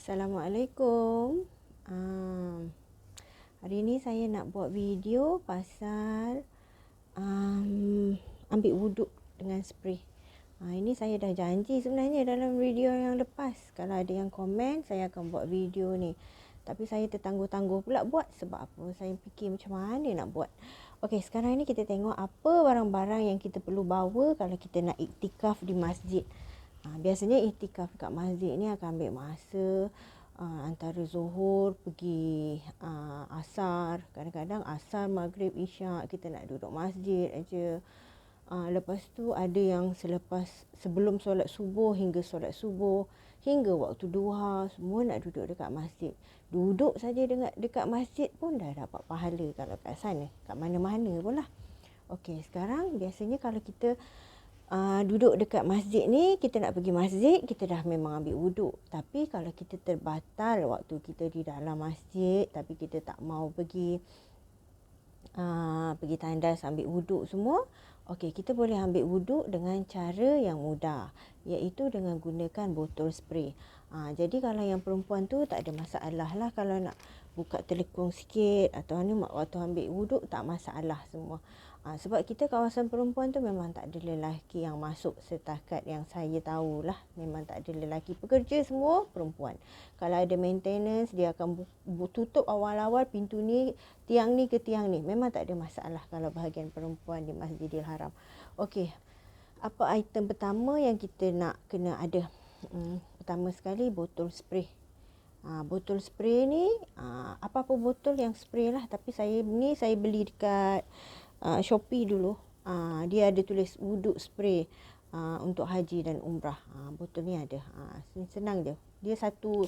Assalamualaikum. Hari ni saya nak buat video pasal ambil wuduk dengan spray. Ini saya dah janji sebenarnya dalam video yang lepas. Kalau ada yang komen, saya akan buat video ni. Tapi saya tertangguh-tangguh pula buat sebab apa? Saya fikir macam mana nak buat. Okey, sekarang ni kita tengok apa barang-barang yang kita perlu bawa kalau kita nak iktikaf di masjid. Biasanya iktikaf kat masjid ni akan ambil masa antara zuhur pergi asar. Kadang-kadang asar, maghrib, isyak kita nak duduk masjid aja. Lepas tu ada yang sebelum solat subuh hingga solat subuh, hingga waktu duha, semua nak duduk dekat masjid. Duduk saja dekat masjid pun dah dapat pahala kalau kat sana, kat mana-mana pun lah. Okey, sekarang biasanya kalau kita duduk dekat masjid ni, kita nak pergi masjid, kita dah memang ambil wuduk. Tapi kalau kita terbatal waktu kita di dalam masjid, tapi kita tak mau pergi tandas ambil wuduk semua, okey, kita boleh ambil wuduk dengan cara yang mudah, iaitu dengan gunakan botol spray. Jadi kalau yang perempuan tu tak ada masalah lah kalau nak buka telekung sikit atau ni waktu ambil wuduk tak masalah semua. Sebab kita kawasan perempuan tu memang tak ada lelaki yang masuk setakat yang saya tahulah. Memang tak ada lelaki. Pekerja semua perempuan. Kalau ada maintenance, dia akan tutup awal-awal pintu ni, tiang ni ke tiang ni. Memang tak ada masalah kalau bahagian perempuan di Masjidil Haram. Okey, apa item pertama yang kita nak kena ada? Pertama sekali botol spray. Botol spray ni, apa-apa botol yang spray lah. Tapi saya beli dekat Shopee dulu. Dia ada tulis wuduk spray untuk haji dan umrah. Botol ni ada. Senang je. Dia satu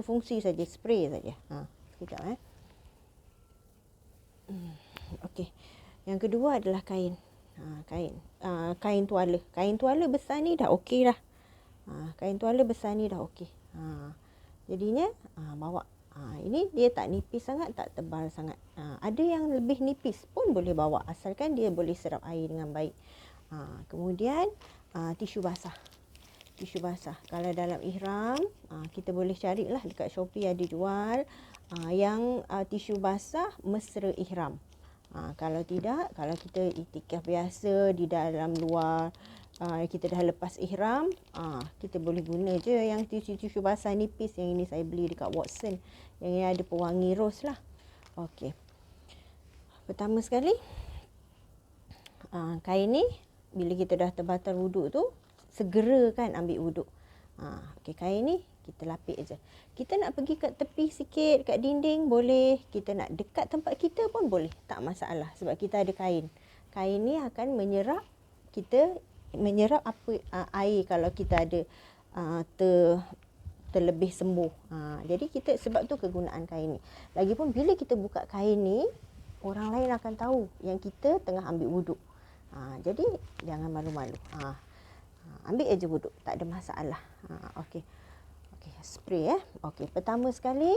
fungsi saja, spray saja. Sekejap Okey. Yang kedua adalah kain. Kain tuala. Kain tuala besar ni dah okey dah. Kain tuala besar ni dah okey. Jadinya bawa. Ini dia tak nipis sangat, tak tebal sangat. Ada yang lebih nipis pun boleh bawa asalkan dia boleh serap air dengan baik. Kemudian tisu basah. Tisu basah. Kalau dalam ihram, kita boleh carilah dekat Shopee ada jual yang tisu basah mesra ihram. Kalau tidak, kalau kita iktikaf biasa di dalam luar, kita dah lepas ihram, kita boleh guna je yang tisu-tisu basah nipis. Yang ini saya beli dekat Watson. Yang ini ada pewangi rose lah. Okey. Pertama sekali, kain ni bila kita dah terbatal wuduk tu, segera kan ambil wuduk. Okey, kain ni kita lapik je. Kita nak pergi kat tepi sikit, kat dinding boleh. Kita nak dekat tempat kita pun boleh. Tak masalah sebab kita ada kain. Kain ni akan menyerap air kalau kita ada terlebih sembuh. Jadi kita sebab tu kegunaan kain ni. Lagipun bila kita buka kain ni, orang lain akan tahu yang kita tengah ambil wuduk. Jadi jangan malu-malu. Ambil aja wuduk, tak ada masalah. Okey. Okey, spray Okey, pertama sekali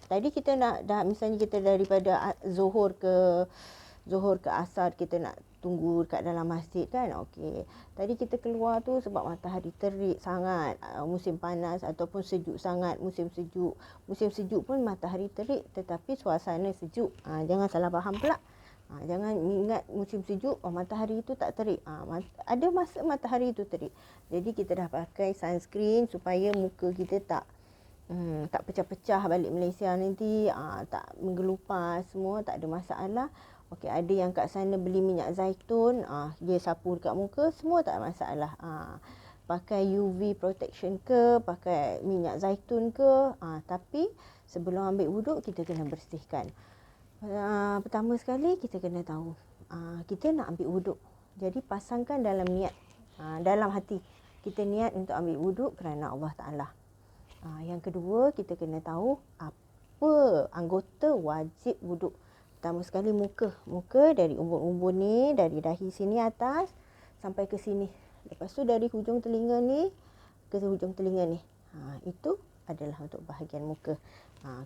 tadi kita misalnya kita daripada zuhur ke asar kita nak tunggu kat dalam masjid kan. Okey. Tadi kita keluar tu sebab matahari terik sangat, musim panas ataupun sejuk sangat, musim sejuk. Musim sejuk pun matahari terik tetapi suasana sejuk. Jangan salah faham pula. Jangan ingat musim sejuk matahari itu tak terik. Ada masa matahari itu terik. Jadi kita dah pakai sunscreen supaya muka kita tak pecah-pecah balik Malaysia nanti, tak menggelupas semua, tak ada masalah. Okey, ada yang kat sana beli minyak zaitun, dia sapu dekat muka, semua tak ada masalah. Pakai UV protection ke, pakai minyak zaitun ke, tapi sebelum ambil wuduk kita kena bersihkan. Pertama sekali kita kena tahu kita nak ambil wuduk. Jadi pasangkan dalam niat, dalam hati kita niat untuk ambil wuduk kerana Allah Ta'ala. Yang kedua, kita kena tahu apa anggota wajib wuduk. Pertama sekali muka. Muka dari umbun-umbun ni, dari dahi sini atas sampai ke sini. Lepas tu dari hujung telinga ni ke hujung telinga ni. Itu adalah untuk bahagian muka.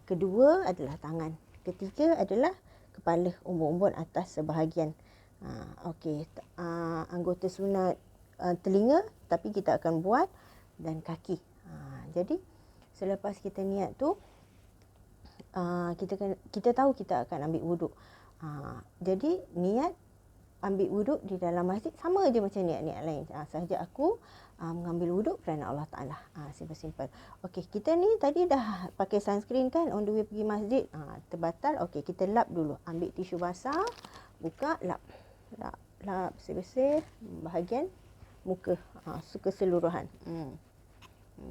Kedua adalah tangan. Ketiga adalah kepala, umbun-umbun atas sebahagian. Okey, anggota sunat telinga, tapi kita akan buat dan kaki. Jadi selepas kita niat tu, kita tahu kita akan ambil wuduk. Jadi niat ambil wuduk di dalam masjid sama je macam niat-niat lain. Sahaja aku mengambil wuduk kerana Allah Ta'ala. Simple-simple. Okey, kita ni tadi dah pakai sunscreen kan on the way pergi masjid. Terbatal. Okey, kita lap dulu. Ambil tisu basah, buka, lap. Lap bersih-bersih bahagian muka. Keseluruhan.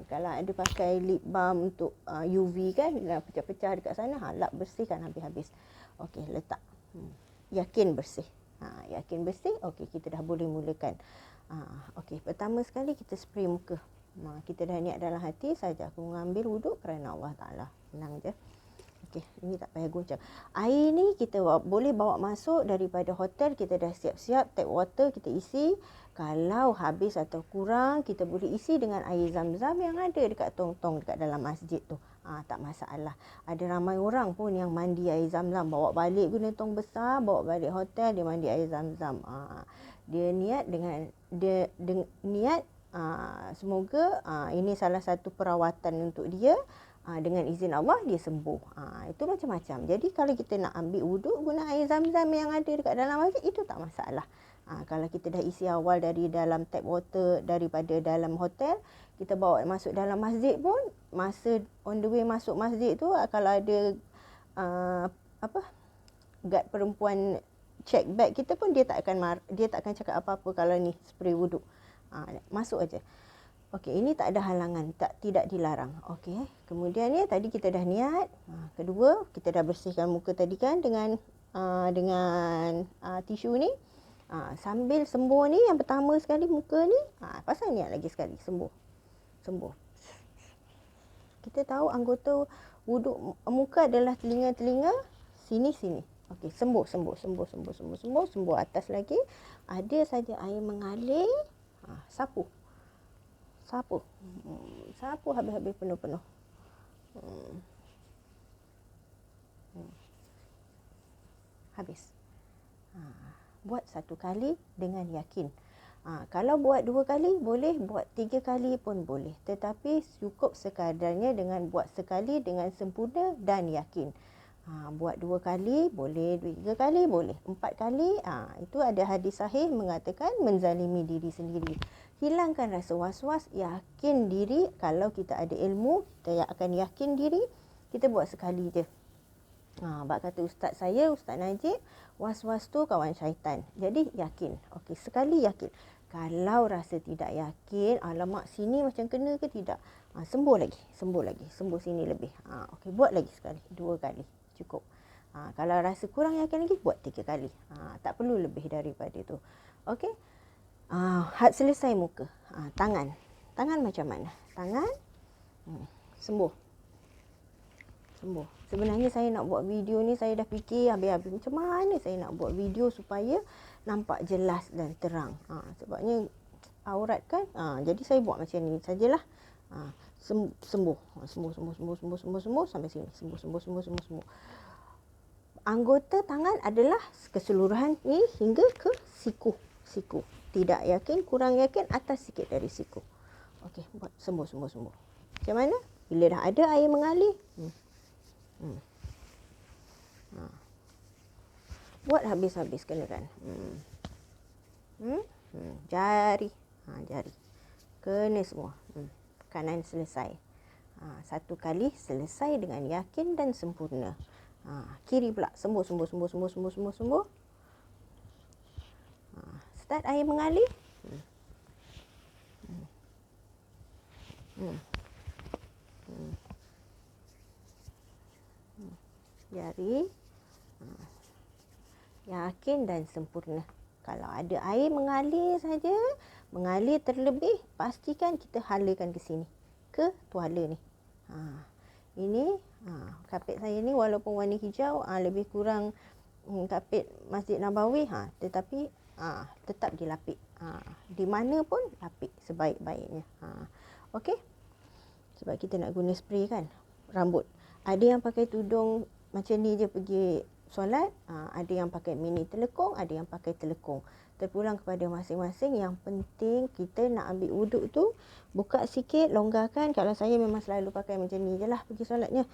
Kalau ada pakai lip balm untuk UV kan, pecah-pecah dekat sana, lap bersihkan habis-habis. Okey, letak. Yakin bersih. Yakin bersih, okey, kita dah boleh mulakan. Okey, pertama sekali kita spray muka. Kita dah niat dalam hati, saja aku mengambil wuduk kerana Allah Ta'ala. Senang je. Okey, ini tak payah goncang. Air ni kita boleh bawa masuk daripada hotel, kita dah siap-siap, tap water kita isi. Kalau habis atau kurang, kita boleh isi dengan air zam-zam yang ada dekat tong-tong dekat dalam masjid tu. Tak masalah. Ada ramai orang pun yang mandi air zam-zam, bawa balik guna tong besar, bawa balik hotel, dia mandi air zam-zam. Dia niat semoga ini salah satu perawatan untuk dia. Dengan izin Allah dia sembuh. Itu macam-macam. Jadi kalau kita nak ambil wuduk guna air zam-zam yang ada dekat dalam masjid, itu tak masalah. Kalau kita dah isi awal dari dalam tap water daripada dalam hotel, kita bawa masuk dalam masjid pun, masa on the way masuk masjid tu, kalau ada guard perempuan check bag kita pun, dia tak akan cakap apa-apa kalau ni spray wuduk. Masuk aja. Okey, ini tak ada halangan, tidak dilarang. Okey, kemudian ni tadi kita dah niat. Kedua, kita dah bersihkan muka tadi kan dengan tisu ni. Sambil sembuh ni, yang pertama sekali muka ni, pasal niat lagi sekali sembuh. Kita tahu anggota wuduk muka adalah telinga, sini. Okey, sembuh atas lagi. Ada saja air mengalir, sapu habis-habis penuh-penuh. Habis. Buat satu kali dengan yakin. Kalau buat 2 kali boleh, buat 3 kali pun boleh. Tetapi cukup sekadarnya dengan buat sekali dengan sempurna dan yakin. Buat 2 kali boleh, 3 kali boleh, 4 kali. Itu ada hadis sahih mengatakan menzalimi diri sendiri. Hilangkan rasa was-was, yakin diri. Kalau kita ada ilmu, kita akan yakin diri. Kita buat sekali je. Bak kata ustaz saya, Ustaz Najib, was-was tu kawan syaitan. Jadi yakin. Okey, sekali yakin. Kalau rasa tidak yakin, alamak sini macam kena ke tidak? Sembuh lagi. Sembuh sini lebih. Okey, buat lagi sekali. 2 kali. Cukup. Kalau rasa kurang yakin lagi, buat 3 kali. Tak perlu lebih daripada tu. Okey. Had selesai muka. Tangan. Tangan macam mana? Tangan. Sembuh. Sebenarnya saya nak buat video ni, saya dah fikir habis-habis macam mana saya nak buat video supaya nampak jelas dan terang. Sebabnya aurat kan. Jadi saya buat macam ni sajalah. Sembuh sampai sini. Sembuh. Anggota tangan adalah keseluruhan ni hingga ke siku. Tidak yakin, kurang yakin, atas sikit dari siku. Okey, buat sembuh. Macam mana? Bila dah ada air mengalir, buat habis-habis kenakan. Jari. Jari. Kena semua. Kanan selesai. 1 kali selesai dengan yakin dan sempurna. Kiri pula. Sembuh. Start air mengalir. Jari. Yakin dan sempurna. Kalau ada air mengalir saja, mengalir terlebih, pastikan kita halakan ke sini. Ke tuala ni. Ini kapet saya ni walaupun warna hijau, lebih kurang kapet Masjid Nabawi, tetapi tetap dilapik. Di mana pun lapik sebaik-baiknya. Okey. Sebab kita nak guna spray kan rambut. Ada yang pakai tudung macam ni je pergi solat, ada yang pakai mini telekung, ada yang pakai telekung. Terpulang kepada masing-masing. Yang penting kita nak ambil wuduk tu, buka sikit, longgarkan. Kalau saya memang selalu pakai macam ni je lah pergi solatnya.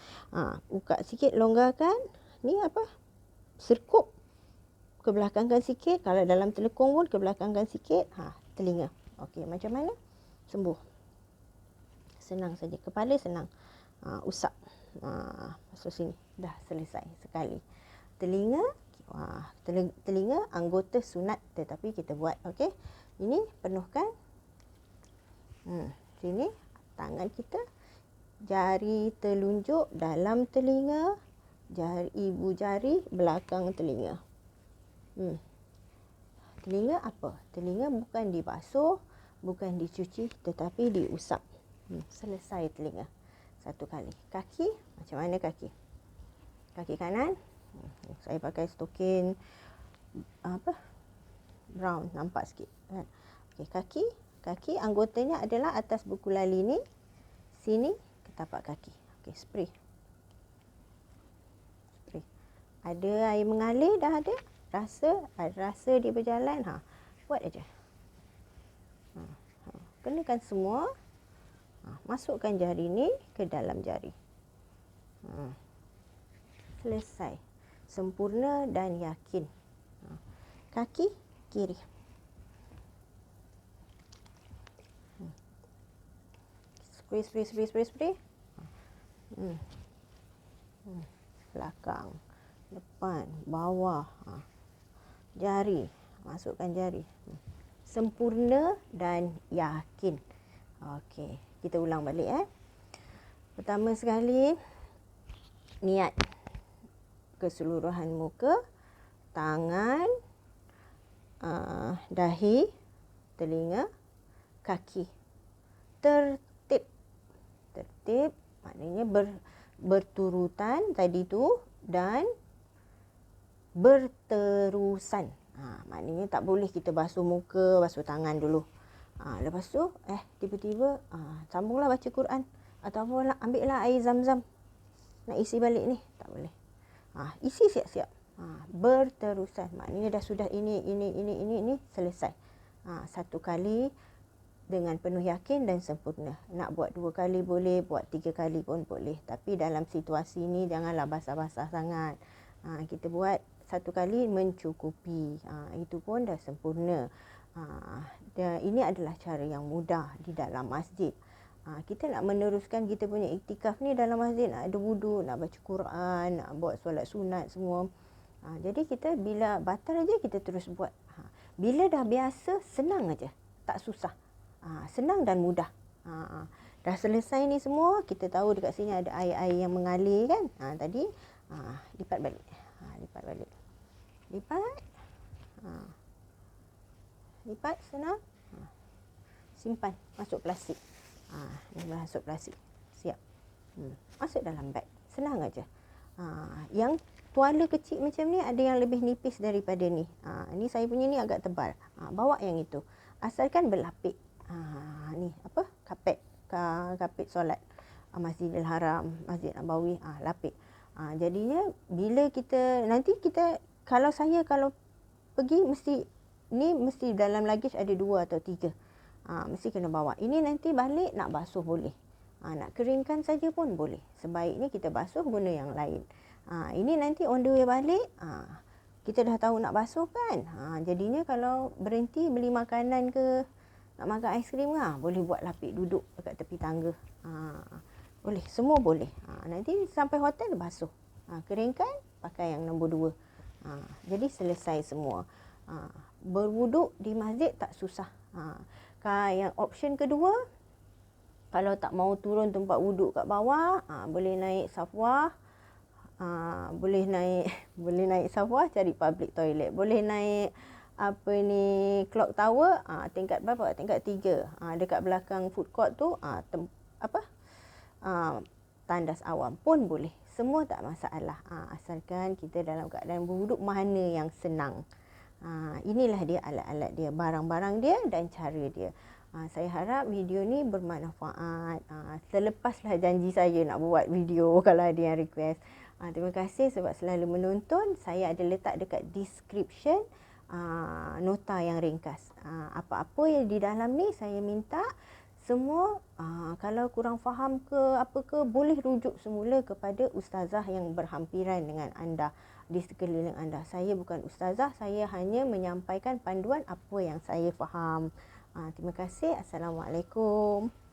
Buka sikit, longgarkan. Ni apa? Serkup. Kebelakangkan sikit. Kalau dalam telekung pun kebelakangkan sikit. Telinga. Okey, macam mana? Sembuh. Senang saja. Kepala senang. Usap. Masuk sini. Dah selesai sekali. Telinga, telinga anggota sunat tetapi kita buat. Okey. Ini penuhkan. Sini tangan kita, jari telunjuk dalam telinga, jari ibu jari belakang telinga. Telinga apa? Telinga bukan dibasuh, bukan dicuci tetapi diusap. Selesai telinga. Satu kali. Kaki, macam mana kaki? Kaki kanan, saya pakai stokin brown, nampak sikit. Okey, kaki anggotanya adalah atas buku lali ni, sini ketapak kaki. Okey, spray. Ada air mengalir, dah ada rasa dia berjalan. Buat aja. Kenakan semua. Masukkan jari ni ke dalam jari. Selesai. Sempurna dan yakin. Kaki kiri. Spray. Belakang, depan, bawah. Jari. Masukkan jari. Sempurna dan yakin. Okey, kita ulang balik. Pertama sekali, niat. Keseluruhan muka, tangan, dahi, telinga, kaki. Tertib maknanya berturutan tadi tu dan berterusan. Maknanya tak boleh kita basuh muka, basuh tangan dulu. Lepas tu tiba-tiba sambunglah baca Quran ataupun ambillah air zam-zam. Nak isi balik ni, tak boleh. Isi siap-siap. Berterusan. Maknanya dah sudah ini selesai. Satu kali dengan penuh yakin dan sempurna. Nak buat 2 kali boleh, buat 3 kali pun boleh. Tapi dalam situasi ni janganlah basah-basah sangat. Kita buat 1 kali mencukupi. Itu pun dah sempurna. Dan ini adalah cara yang mudah di dalam masjid. Kita nak meneruskan kita punya iktikaf ni dalam masjid, nak ada wuduk, nak baca Quran, nak buat solat sunat semua. Jadi kita bila batal aja kita terus buat. Bila dah biasa, senang aja, tak susah. Senang dan mudah. Dah selesai ni semua, kita tahu dekat sini ada air-air yang mengalir kan. Tadi lipat balik. Lipat senang. Simpan masuk plastik. Ini masuk plastik. Siap. Masuk dalam beg. Senang aja. Yang tuala kecil macam ni ada yang lebih nipis daripada ni. Ni saya punya ni agak tebal. Bawa yang itu. Asalkan berlapik. Ni apa? Kapet solat. Masjidil Haram, Masjid Nabawi, lapik. Jadinya bila nanti kita kalau pergi mesti dalam luggage ada 2 atau 3. Mesti kena bawa. Ini nanti balik nak basuh boleh. Nak keringkan saja pun boleh. Sebaiknya kita basuh guna yang lain. Ini nanti on the way balik, kita dah tahu nak basuh kan. Jadinya kalau berhenti beli makanan ke, nak makan aiskrim boleh buat lapik duduk dekat tepi tangga. Boleh, semua boleh. Nanti sampai hotel basuh. Keringkan, pakai yang nombor 2. Jadi selesai semua. Berwuduk di masjid tak susah. Yang option kedua, kalau tak mau turun tempat wuduk kat bawah, boleh naik safwah. Boleh naik safwah cari public toilet. Boleh naik clock tower, tingkat berapa? Tingkat 3. Dekat belakang food court tu tandas awam pun boleh. Semua tak masalah. Asalkan kita dalam keadaan berwuduk mana yang senang. Inilah dia alat-alat dia, barang-barang dia dan cara dia. Saya harap video ni bermanfaat. Terlepaslah janji saya nak buat video kalau ada yang request. Terima kasih sebab selalu menonton. Saya ada letak dekat description nota yang ringkas. Apa-apa yang di dalam ni saya minta semua kalau kurang faham ke apa ke, boleh rujuk semula kepada ustazah yang berhampiran dengan anda di sekeliling anda. Saya bukan ustazah, saya hanya menyampaikan panduan apa yang saya faham. Terima kasih. Assalamualaikum.